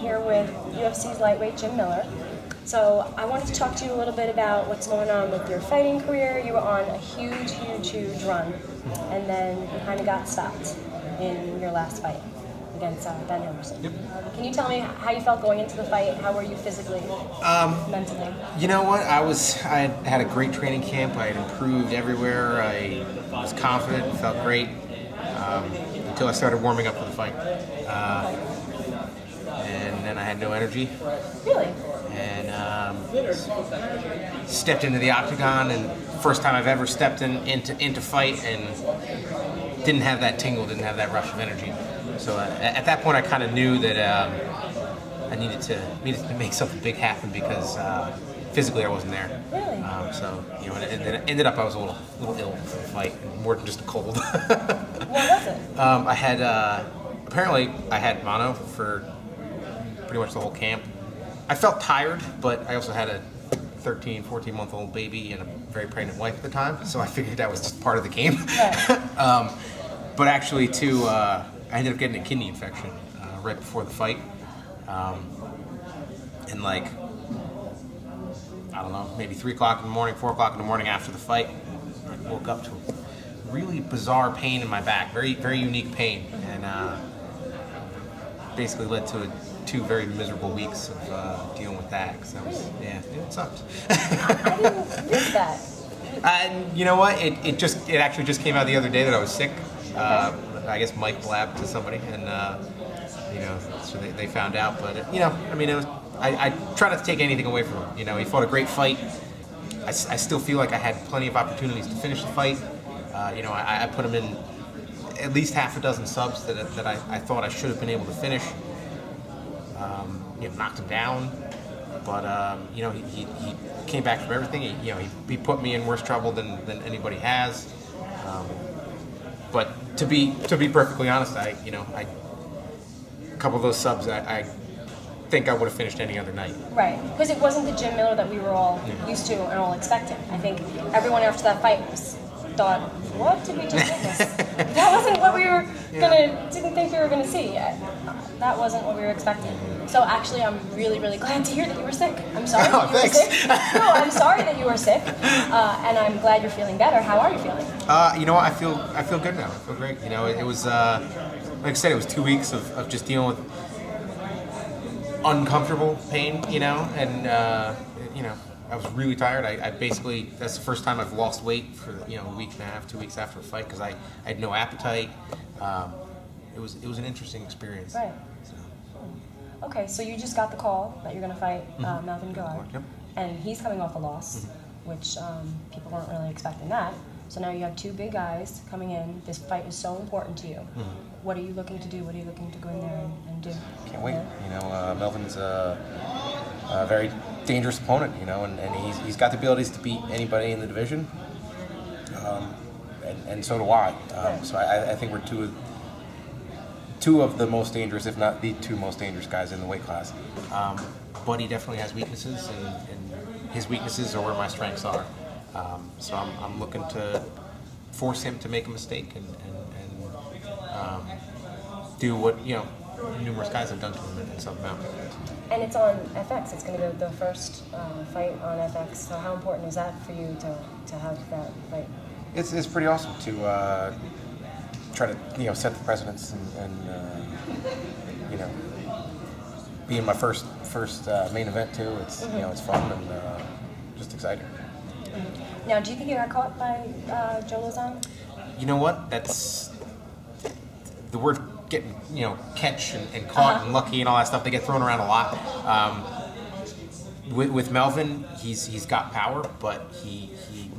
here with UFC's Lightweight Jim Miller. So I wanted to talk to you a little bit about what's going on with your fighting career. You were on a huge run, and then you kind of got stopped in your last fight against Ben Henderson. Yep. Can you tell me how you felt going into the fight? How were you physically, mentally? You know what? I had a great training camp. I had improved everywhere. I was confident and felt great until I started warming up for the fight. And then I had no energy. Really? And stepped into the octagon, and first time I've ever stepped into fight and didn't have that tingle, didn't have that rush of energy. So at that point, I kind of knew that I needed to make something big happen because physically I wasn't there. Really? So and it ended up I was a little ill for the fight, more than just a cold. What was it? I had apparently I had mono for pretty much the whole camp. I felt tired, but I also had a 13, 14-month-old baby and a very pregnant wife at the time, so I figured that was just part of the game. Right. But actually, too, I ended up getting a kidney infection right before the fight. And like, I don't know, maybe 3 o'clock in the morning, 4 o'clock in the morning after the fight, I woke up to a really bizarre pain in my back, very unique pain, and basically led to 2 very miserable weeks of dealing with that. Cause that was, it sucked. I didn't miss that. You know what? It actually just came out the other day that I was sick. I guess Mike blabbed to somebody, and so they found out. But it was. I try not to take anything away from him. He fought a great fight. I still feel like I had plenty of opportunities to finish the fight. I put him in at least half a dozen subs that I thought I should have been able to finish. Knocked him down, but he came back from everything. He put me in worse trouble than anybody has. But to be perfectly honest, a couple of those subs, I think I would have finished any other night. Right, because it wasn't the Jim Miller that we were all used to and all expecting. I think everyone after that fight thought, what did we just witness? That wasn't what we were didn't think we were gonna see. That wasn't what we were expecting. So actually, I'm really glad to hear that you were sick. I'm sorry that you were sick. No, I'm sorry that you were sick, and I'm glad you're feeling better. How are you feeling? You know what? I feel good now. I feel great. It was like I said, it was 2 weeks of just dealing with uncomfortable pain. And I was really tired. I basically, that's the first time I've lost weight for a week and a half, 2 weeks after a fight, because I had no appetite. It was an interesting experience. Right. So. Okay, so you just got the call that you're going to fight Melvin Guillard, Yep. and he's coming off a loss, which people weren't really expecting that. So now you have 2 big guys coming in. This fight is so important to you. What are you looking to do? What are you looking to go in there and do? Can't wait. Melvin's a very dangerous opponent, and he's got the abilities to beat anybody in the division, and so do I. So I think we're two of the most dangerous, if not the 2 most dangerous guys in the weight class. But he definitely has weaknesses, and his weaknesses are where my strengths are. So I'm looking to force him to make a mistake and do what numerous guys have done to him and sub him out. And it's on FX. It's going to be the first fight on FX. So how important is that for you to have that fight? It's pretty awesome to try to set the precedence and be in my first main event too. It's it's fun and just exciting. Now, do you think you got caught by Joe Lauzon? You know what? That's the word getting catch and caught and lucky and all that stuff. They get thrown around a lot. With Melvin, he's got power, but he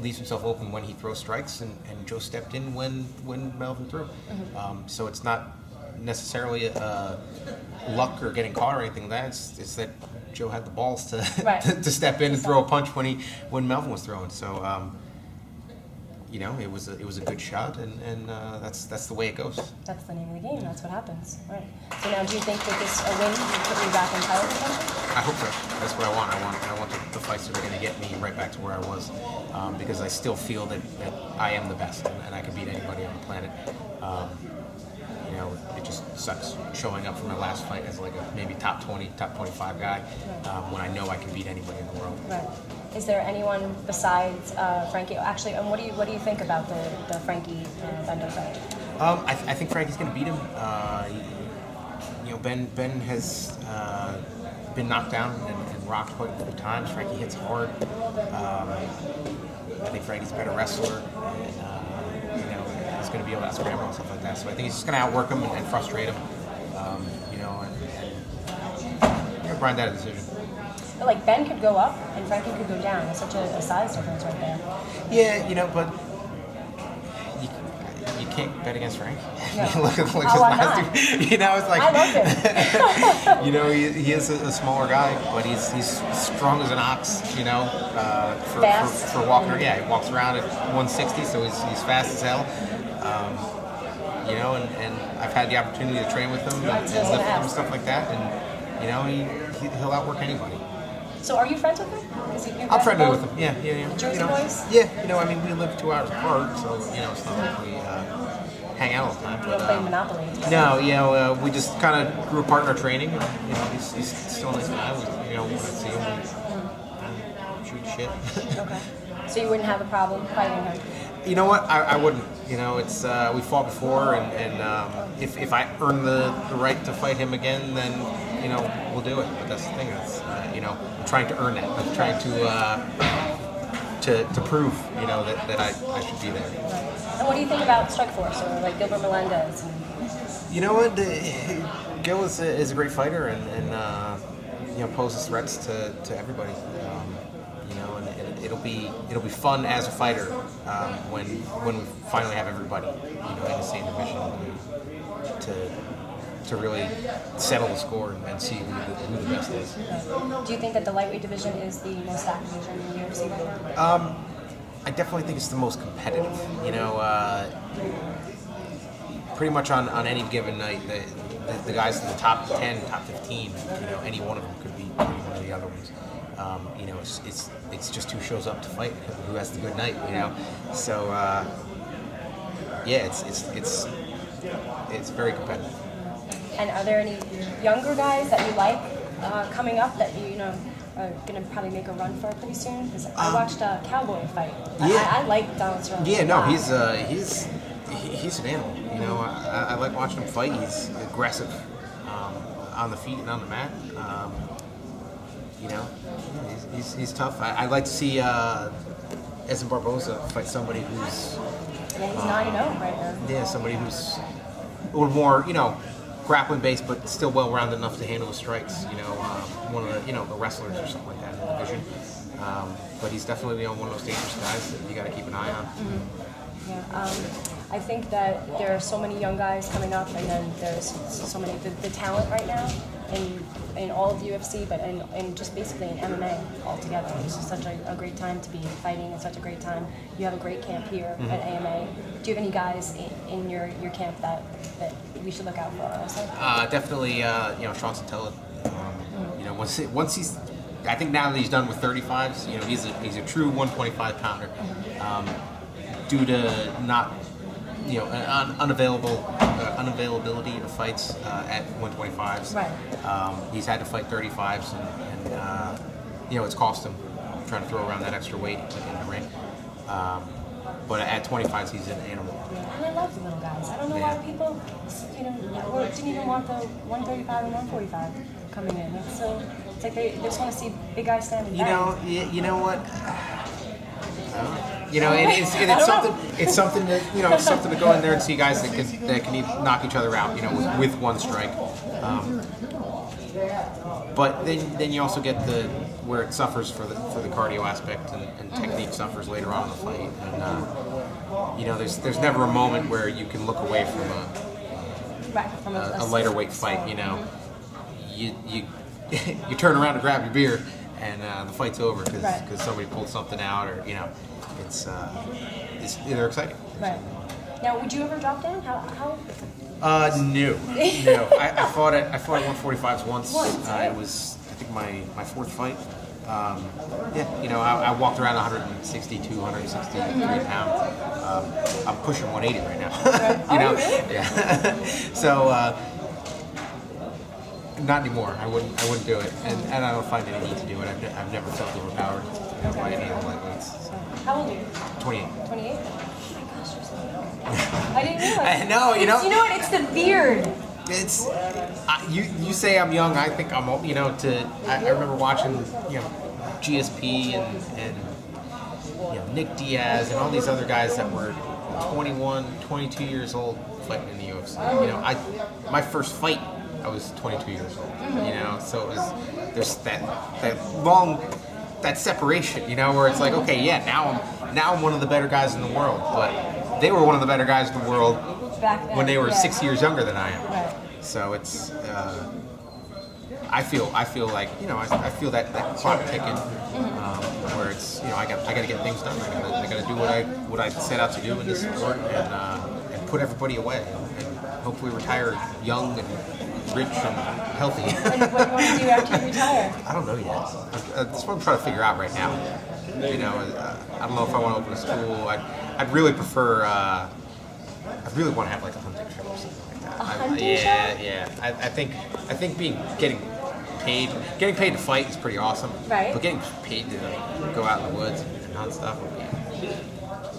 leaves himself open when he throws strikes, and Joe stepped in when Melvin threw. So it's not necessarily luck or getting caught or anything like that. It's that Joe had the balls to to step in and throw a punch when Melvin was throwing. So it was a good shot, and that's the way it goes. That's the name of the game. That's what happens. Right. So now, do you think that this win will put you back in title contention? I hope so. That's what I want. I want the fights that are going to get me right back to where I was, because I still feel that I am the best, and I can beat anybody on the planet. it just sucks showing up for my last fight as like a maybe top 20, top 25 guy when I know I can beat anybody in the world. Right. Is there anyone besides Frankie? Actually, and what do you think about the Frankie Bendo fight? I think Frankie's going to beat him. Ben has been knocked down and rocked quite a few times. Frankie hits hard. I think Frankie's a better wrestler, and he's going to be able to scramble and stuff like that. So I think he's just going to outwork him and frustrate him, and grind out a decision. But like Ben could go up and Frankie could go down. There's such a size difference right there. Yeah, but you can't bet against Frank. No. Look his Why last not? it's like I love him. he is a smaller guy, but he's strong as an ox. For walking. Yeah, he walks around at 160, so he's fast as hell. And I've had the opportunity to train with him and lift with him and stuff like that, and he'll outwork anybody. So are you friends with him? I'm friendly with him. Yeah. Jersey boys? Yeah, we live 2 hours apart, so it's not like we hang out all the time. You don't play Monopoly? No, we just kind of grew apart in our training. And, he's still a nice guy. When I see him, we shoot shit. Okay. So you wouldn't have a problem fighting him? You know what? I wouldn't. It's we fought before, and if I earn the right to fight him again, then we'll do it. But that's the thing. That's I'm trying to earn that. I'm trying to prove that I should be there. Right. And what do you think about Strikeforce or like Gilbert Melendez? You know what? Gil is a great fighter and poses threats to everybody. And it'll be fun as a fighter when we finally have everybody in the same division to really settle the score and see who the best is. Do you think that the lightweight division is the most stacked division in the UFC right now? I definitely think it's the most competitive. Pretty much on any given night, the guys in the top 10, top 15, any one of them could be one of the other ones. It's just who shows up to fight, who has the good night, So it's very competitive. And are there any younger guys that you like coming up that you are going to probably make a run for pretty soon? Because I watched a Cowboy fight. Yeah. I like Donald Sterling. Yeah, no, he's an animal. I like watching him fight. He's aggressive on the feet and on the mat. He's tough. I'd like to see Edson Barboza fight somebody who's... Yeah, he's 9-0 right now. Yeah, somebody who's a little more, grappling based, but still well-rounded enough to handle the strikes. One of the wrestlers or something like that in the division. But he's definitely one of those dangerous guys that you got to keep an eye on. Mm-hmm. Yeah, I think that there are so many young guys coming up, and then there's so many the talent right now in all of the UFC, but in just basically in MMA altogether. It's just such a great time to be fighting. It's such a great time. You have a great camp here at AMA. Do you have any guys in your camp that we should look out for also? Definitely, Sean Santella. Once he's, I think now that he's done with 35s, he's a true 125 pounder. Due to not, unavailability of fights at 125s. Right. He's had to fight 35s, and it's cost him trying to throw around that extra weight in the ring. But at 25s, he's an animal. And I love the little guys. I don't know why people, didn't even want the 135 and 145 coming in. It's like they just want to see big guys standing back. You know what? It's something to go in there and see guys that can knock each other out, with one strike. But then you also get where it suffers for the cardio aspect and technique suffers later on in the fight. And there's never a moment where you can look away from a lighter weight fight. You turn around to grab your beer and the fight's over because somebody pulled something out, or they're exciting. Right. Now, would you ever drop down? How? No. I fought at 145s once. It was, I think, my fourth fight. Yeah, you know, I walked around 162, 163 pounds. I'm pushing 180 right now. You know, really? yeah. So not anymore. I wouldn't do it, and I don't find any need to do it. I've never felt overpowered by any of the lightweights. So. How old are you? 28. 28? Oh my gosh, you're so young. I didn't realize. I know, you know. You know what? It's the beard. It's you say I'm young. I think I'm old. You know, I remember watching GSP and Nick Diaz and all these other guys that were 21, 22 years old fighting in the UFC. You know, my first fight I was 22 years old. You know, so there's that separation. You know, where it's like, okay, yeah, now I'm one of the better guys in the world, but they were one of the better guys in the world Back then, when they were yeah. 6 years younger than I am. Right. So it's, I feel like, you know, I feel that clock ticking, where it's, you know, I got to get things done. I got to do what I set out to do in this sport and put everybody away and hopefully retire young and rich and healthy. And what do you want to do after you retire? I don't know yet. That's what I'm trying to figure out right now. You know, I don't know if I want to open a school. I'd really prefer. I really want to have like a hunting show or something like that. A hunting yeah, show? Yeah. I think getting paid to fight is pretty awesome. Right. But getting paid to go out in the woods and hunt stuff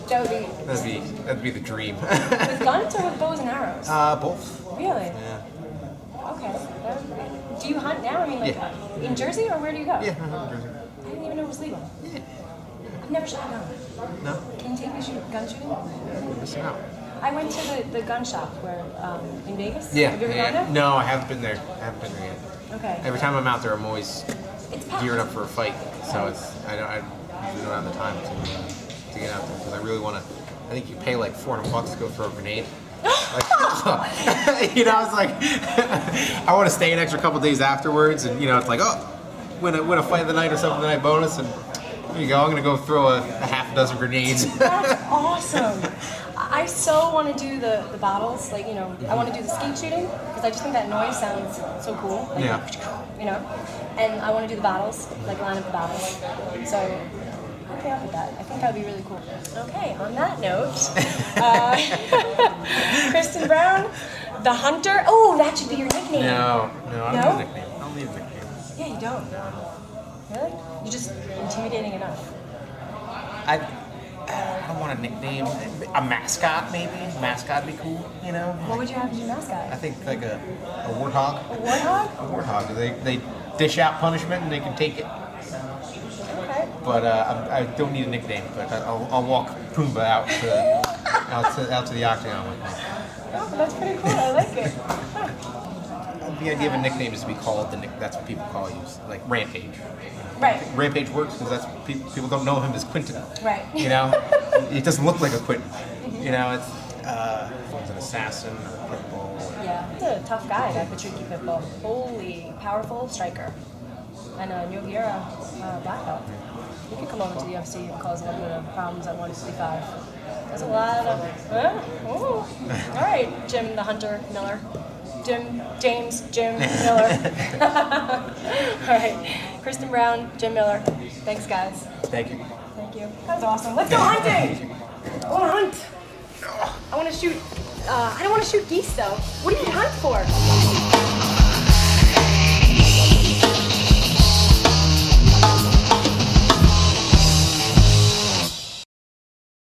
that'd be the dream. With guns or with bows and arrows? Both. Really? Yeah. Okay. Do you hunt now? I mean, like in Jersey, or where do you go? Yeah, I hunt in Jersey. I didn't even know it was legal. Yeah. I've never shot a gun. No, Can you take me gun shooting? you're missing out. I went to the gun shop where in Vegas. Yeah. Have you ever gone there? No, I haven't been there. Yet. Okay. Every time I'm out there, I'm always It's packed. gearing up for a fight. So I usually don't have the time to get out there because I really want to. I think you pay like $400 to go throw a grenade. Like, you know, it's like I want to stay an extra couple days afterwards, and you know, it's like, oh, win a fight of the night or something the night bonus, and here you go. I'm gonna go throw a half dozen grenades. That's awesome. I so want to do the battles, like, you know, I want to do the skeet shooting because I just think that noise sounds so cool. Like, Yeah. You know, and I want to do the battles, like line up the battles. So I'd be up with that. I think that would be really cool. Okay, on that note, Kristen Brown, the Hunter. Oh, that should be your nickname. No, I don't need a nickname. I don't need a nickname. Yeah, you don't. Really? You're just intimidating enough. I don't want a nickname. A mascot, maybe. Mascot would be cool, you know? What would you have as your mascot? I think like a warthog. A warthog? A warthog. They dish out punishment and they can take it. Okay. But I don't need a nickname. But I'll walk Pumbaa out to the octagon with me. Oh, that's pretty cool. I like it. The idea of a nickname is to be called that's what people call you, like Rampage. Right. Rampage works because that's people don't know him as Quentin. Right. You know, it doesn't look like a Quentin. You know, it's he's an assassin or a pit bull. Yeah. He's a tough guy, that Patricky Pitbull. Holy, powerful striker. And Nogueira, black belt. He could come over to the UFC and cause a little bit of problems at 155. There's a lot of. All right, Jim the Hunter Miller. James Jim Miller. All right, Kristen Brown, Jim Miller. Thanks, guys. Thank you. Thank you. That's awesome. Let's go hunting. I want to hunt. I want to shoot. I don't want to shoot geese though. What do you hunt for?